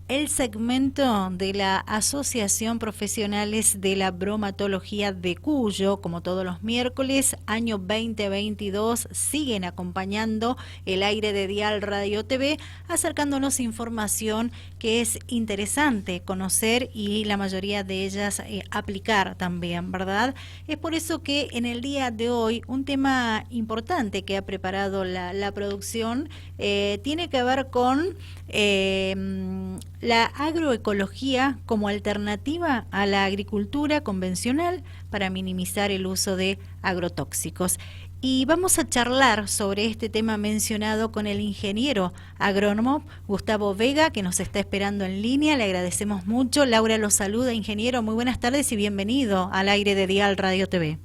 el segmento de la Asociación Profesionales de la Bromatología de Cuyo, como todos los miércoles, año 2022, siguen acompañando el aire de Dial Radio TV, acercándonos información que es interesante conocer y la mayoría de ellas aplicar también, ¿verdad? Es por eso que en el día de hoy un tema importante que ha preparado la producción tiene que ver con la agroecología como alternativa a la agricultura convencional para minimizar el uso de agrotóxicos. Y vamos a charlar sobre este tema mencionado con el ingeniero agrónomo Gustavo Vega, que nos está esperando en línea. Le agradecemos mucho. Laura lo saluda, ingeniero. Muy buenas tardes y bienvenido al aire de Dial Radio TV.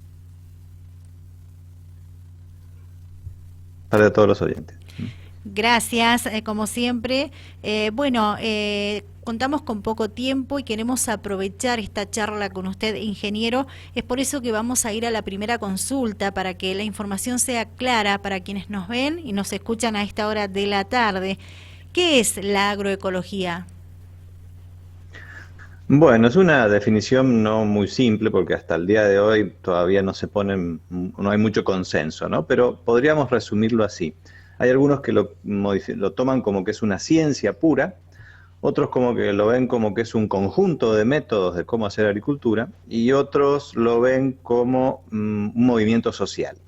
Para todos los oyentes. Gracias, como siempre. Contamos con poco tiempo y queremos aprovechar esta charla con usted, ingeniero. Es por eso que vamos a ir a la primera consulta para que la información sea clara para quienes nos ven y nos escuchan a esta hora de la tarde. ¿Qué es la agroecología? Bueno, es una definición no muy simple porque hasta el día de hoy todavía no hay mucho consenso, ¿no? Pero podríamos resumirlo así. Hay algunos que lo toman como que es una ciencia pura, otros como que lo ven como que es un conjunto de métodos de cómo hacer agricultura y otros lo ven como un movimiento social.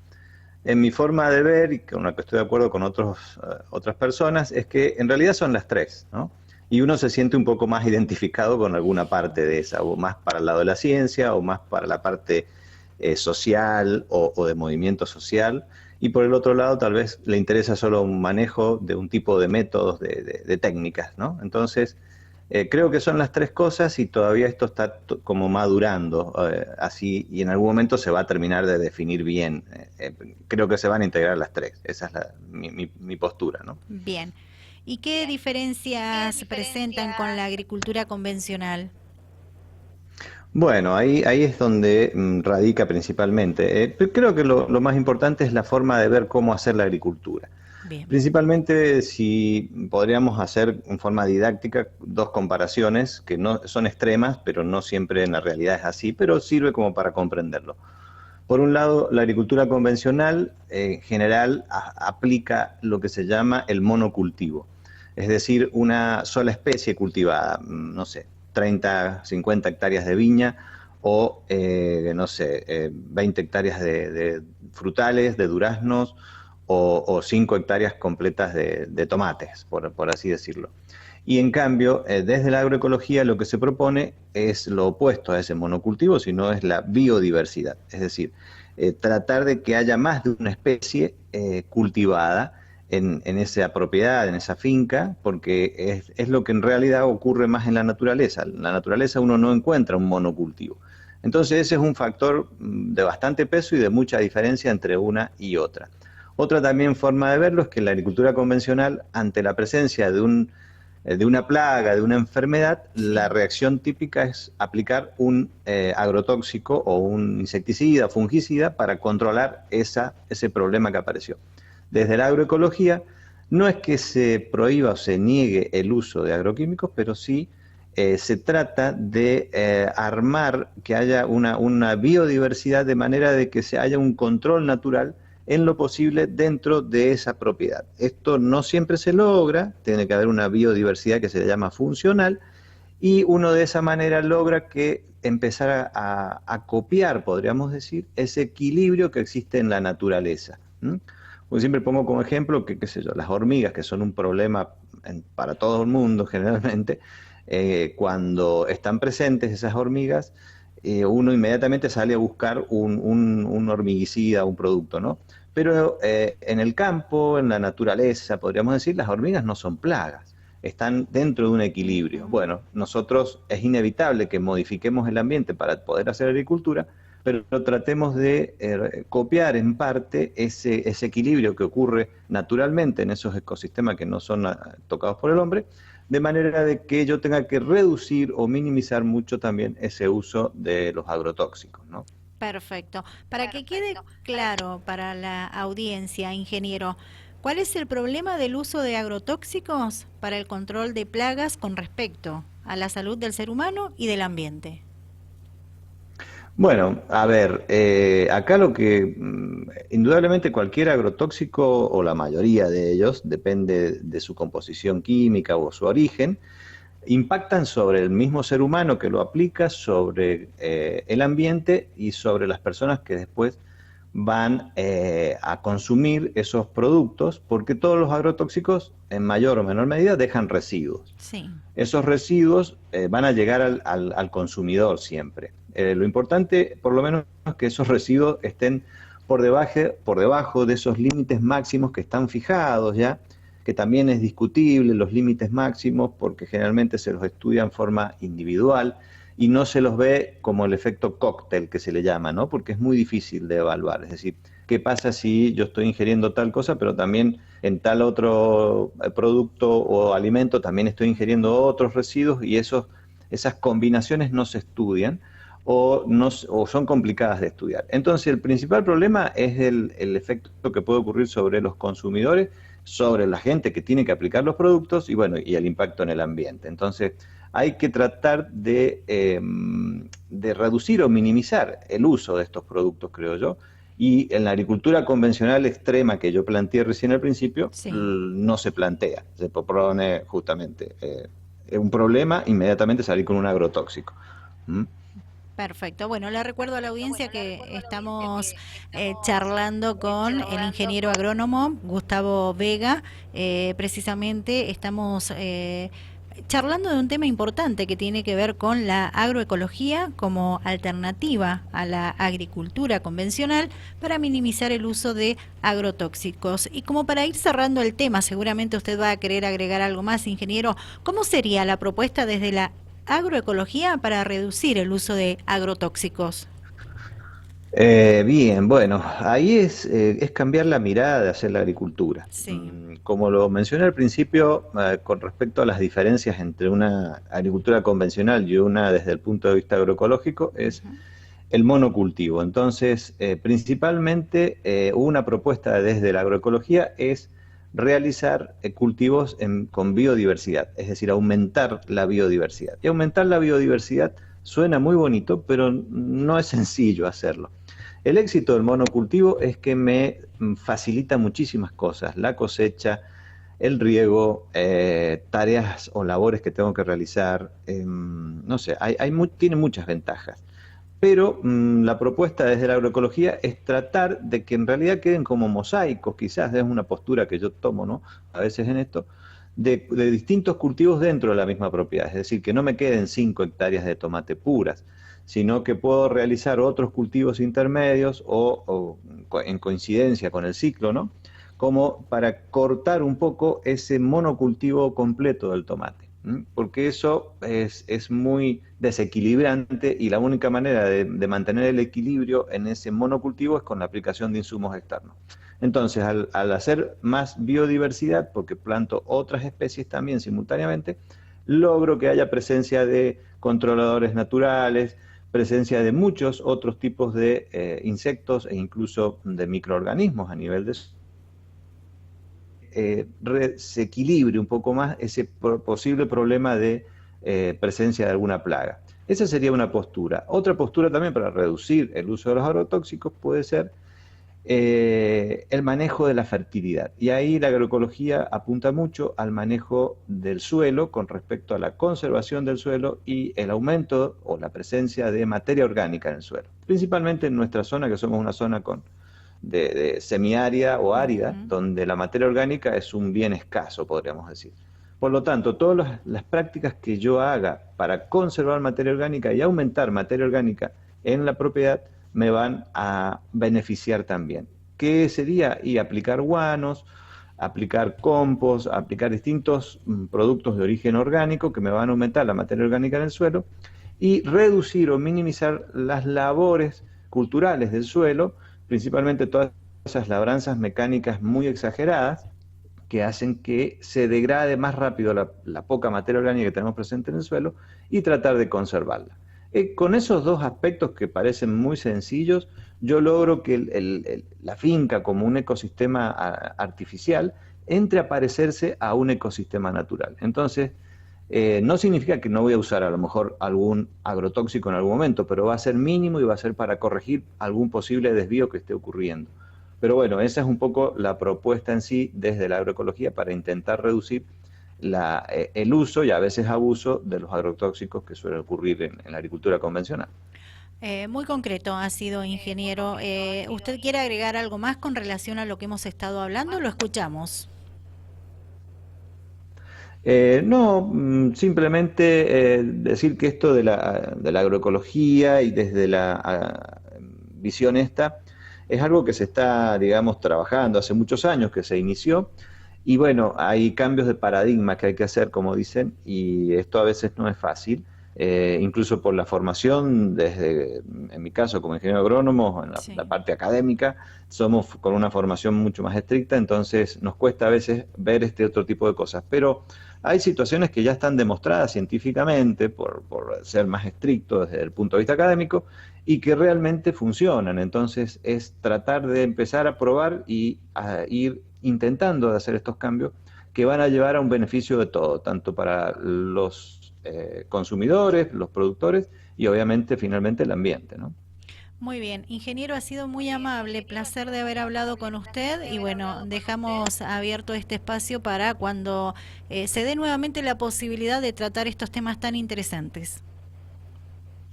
En mi forma de ver, y con la que estoy de acuerdo con otras personas, es que en realidad son las tres, ¿no? Y uno se siente un poco más identificado con alguna parte de esa, o más para el lado de la ciencia, o más para la parte social o de movimiento social. Y por el otro lado, tal vez le interesa solo un manejo de un tipo de métodos, de técnicas, ¿no? Entonces, creo que son las tres cosas y todavía esto está como madurando así y en algún momento se va a terminar de definir bien. Creo que se van a integrar las tres. Esa es mi postura, ¿no? Bien. ¿Y qué diferencias presentan con la agricultura convencional? Bueno, ahí es donde radica principalmente. Creo que lo más importante es la forma de ver cómo hacer la agricultura. Bien. Principalmente si podríamos hacer en forma didáctica dos comparaciones que no son extremas, pero no siempre en la realidad es así, pero sirve como para comprenderlo. Por un lado, la agricultura convencional en general aplica lo que se llama el monocultivo, es decir, una sola especie cultivada, no sé, 30, 50 hectáreas de viña o, no sé, 20 hectáreas de frutales, de duraznos o 5 hectáreas completas de tomates, por así decirlo. Y en cambio, desde la agroecología lo que se propone es lo opuesto a ese monocultivo, sino es la biodiversidad. Es decir, tratar de que haya más de una especie cultivada en esa propiedad, en esa finca, porque es lo que en realidad ocurre más en la naturaleza. En la naturaleza uno no encuentra un monocultivo. Entonces ese es un factor de bastante peso y de mucha diferencia entre una y otra. Otra también forma de verlo es que la agricultura convencional, ante la presencia de una plaga, de una enfermedad, la Sí. reacción típica es aplicar un agrotóxico o un insecticida, fungicida, para controlar ese problema que apareció. Desde la agroecología, no es que se prohíba o se niegue el uso de agroquímicos, pero sí se trata de armar que haya una biodiversidad de manera de que se haya un control natural en lo posible dentro de esa propiedad. Esto no siempre se logra, tiene que haber una biodiversidad que se llama funcional y uno de esa manera logra que empezar a copiar, podríamos decir, ese equilibrio que existe en la naturaleza. Pues siempre pongo como ejemplo que, qué sé yo, las hormigas, que son un problema para todo el mundo generalmente, cuando están presentes esas hormigas, uno inmediatamente sale a buscar un hormiguicida, un producto, ¿no? Pero en el campo, en la naturaleza, podríamos decir, las hormigas no son plagas, están dentro de un equilibrio. Ujú. Bueno, nosotros es inevitable que modifiquemos el ambiente para poder hacer agricultura, pero tratemos de copiar en parte ese equilibrio que ocurre naturalmente en esos ecosistemas que no son tocados por el hombre, de manera de que yo tenga que reducir o minimizar mucho también ese uso de los agrotóxicos, ¿no? Perfecto. Para que quede claro para la audiencia, ingeniero, ¿Cuál es el problema del uso de agrotóxicos para el control de plagas con respecto a la salud del ser humano y del ambiente? Bueno, a ver, acá lo que indudablemente cualquier agrotóxico o la mayoría de ellos, depende de su composición química o su origen, impactan sobre el mismo ser humano que lo aplica, sobre el ambiente y sobre las personas que después van a consumir esos productos, porque todos los agrotóxicos en mayor o menor medida dejan residuos. Sí. Esos residuos van a llegar al consumidor siempre. Lo importante, por lo menos, es que esos residuos estén por debajo de esos límites máximos que están fijados ya, que también es discutible los límites máximos porque generalmente se los estudia en forma individual y no se los ve como el efecto cóctel que se le llama, ¿no? Porque es muy difícil de evaluar. Es decir, ¿qué pasa si yo estoy ingiriendo tal cosa, pero también en tal otro producto o alimento también estoy ingiriendo otros residuos y esas combinaciones no se estudian o son complicadas de estudiar? Entonces, el principal problema es el efecto que puede ocurrir sobre los consumidores, sobre la gente que tiene que aplicar los productos y bueno, y el impacto en el ambiente. Entonces, hay que tratar de reducir o minimizar el uso de estos productos, creo yo. Y en la agricultura convencional extrema que yo planteé recién al principio, Sí. no se plantea, se propone justamente un problema, inmediatamente salir con un agrotóxico. ¿Mm? Perfecto. Bueno, le recuerdo a la audiencia que estamos charlando con el ingeniero agrónomo Gustavo Vega. Precisamente estamos charlando de un tema importante que tiene que ver con la agroecología como alternativa a la agricultura convencional para minimizar el uso de agrotóxicos. Y como para ir cerrando el tema, seguramente usted va a querer agregar algo más, ingeniero. ¿Cómo sería la propuesta desde la agroecología para reducir el uso de agrotóxicos? Bien, bueno, ahí es cambiar la mirada de hacer la agricultura. Sí. Como lo mencioné al principio, con respecto a las diferencias entre una agricultura convencional y una desde el punto de vista agroecológico, es el monocultivo. Entonces, principalmente, una propuesta desde la agroecología es realizar cultivos con biodiversidad, es decir, aumentar la biodiversidad. Y aumentar la biodiversidad suena muy bonito, pero no es sencillo hacerlo. El éxito del monocultivo es que me facilita muchísimas cosas, la cosecha, el riego, tareas o labores que tengo que realizar, no sé, tiene muchas ventajas. Pero la propuesta desde la agroecología es tratar de que en realidad queden como mosaicos, quizás es una postura que yo tomo, ¿no? A veces en esto, de distintos cultivos dentro de la misma propiedad, es decir, que no me queden 5 hectáreas de tomate puras, sino que puedo realizar otros cultivos intermedios o en coincidencia con el ciclo, ¿no? Como para cortar un poco ese monocultivo completo del tomate, porque eso es muy desequilibrante y la única manera de mantener el equilibrio en ese monocultivo es con la aplicación de insumos externos. Entonces, al hacer más biodiversidad, porque planto otras especies también simultáneamente, logro que haya presencia de controladores naturales, presencia de muchos otros tipos de insectos e incluso de microorganismos a nivel de se equilibre un poco más ese posible problema de presencia de alguna plaga. Esa sería una postura. Otra postura también para reducir el uso de los agrotóxicos puede ser el manejo de la fertilidad. Y ahí la agroecología apunta mucho al manejo del suelo con respecto a la conservación del suelo y el aumento o la presencia de materia orgánica en el suelo. Principalmente en nuestra zona, que somos una zona de semiárida o árida, donde la materia orgánica es un bien escaso, podríamos decir. Por lo tanto, todas las prácticas que yo haga para conservar materia orgánica y aumentar materia orgánica en la propiedad me van a beneficiar también. ¿Qué sería? Y aplicar guanos, aplicar compost, aplicar distintos productos de origen orgánico que me van a aumentar la materia orgánica en el suelo y reducir o minimizar las labores culturales del suelo, principalmente todas esas labranzas mecánicas muy exageradas que hacen que se degrade más rápido la poca materia orgánica que tenemos presente en el suelo y tratar de conservarla. Con esos dos aspectos que parecen muy sencillos, yo logro que la finca como un ecosistema artificial entre a parecerse a un ecosistema natural. Entonces, no significa que no voy a usar a lo mejor algún agrotóxico en algún momento, pero va a ser mínimo y va a ser para corregir algún posible desvío que esté ocurriendo. Pero bueno, esa es un poco la propuesta en sí desde la agroecología para intentar reducir el uso y a veces abuso de los agrotóxicos que suele ocurrir en la agricultura convencional. Muy concreto ha sido, ingeniero. ¿Usted quiere agregar algo más con relación a lo que hemos estado hablando? Lo escuchamos. No, simplemente decir que esto de la agroecología y desde la visión esta es algo que se está, digamos, trabajando hace muchos años que se inició y bueno, hay cambios de paradigma que hay que hacer, como dicen, y esto a veces no es fácil, incluso por la formación, desde, en mi caso como ingeniero agrónomo, en la Sí. parte académica, somos con una formación mucho más estricta, entonces nos cuesta a veces ver este otro tipo de cosas, pero hay situaciones que ya están demostradas científicamente por ser más estrictos desde el punto de vista académico y que realmente funcionan. Entonces es tratar de empezar a probar y a ir intentando de hacer estos cambios que van a llevar a un beneficio de todo, tanto para los consumidores, los productores y obviamente finalmente el ambiente, ¿no? Muy bien, ingeniero, ha sido muy amable, placer de haber hablado con usted y bueno, dejamos abierto este espacio para cuando se dé nuevamente la posibilidad de tratar estos temas tan interesantes.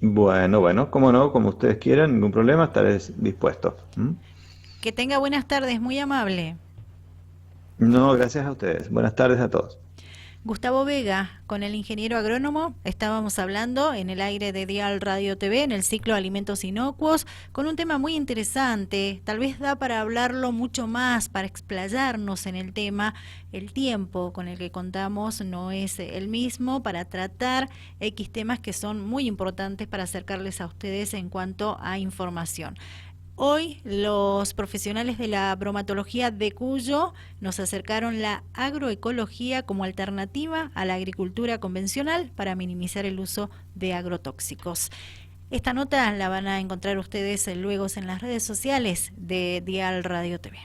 Bueno, bueno, como no, como ustedes quieran, ningún problema, estaré dispuesto. ¿Mm? Que tenga buenas tardes, muy amable. No, gracias a ustedes. Buenas tardes a todos. Gustavo Vega, con el ingeniero agrónomo, estábamos hablando en el aire de Dial Radio TV, en el ciclo Alimentos Inocuos, con un tema muy interesante. Tal vez da para hablarlo mucho más, para explayarnos en el tema. El tiempo con el que contamos no es el mismo para tratar X temas que son muy importantes para acercarles a ustedes en cuanto a información. Hoy los profesionales de la bromatología de Cuyo nos acercaron la agroecología como alternativa a la agricultura convencional para minimizar el uso de agrotóxicos. Esta nota la van a encontrar ustedes luego en las redes sociales de Dial Radio TV.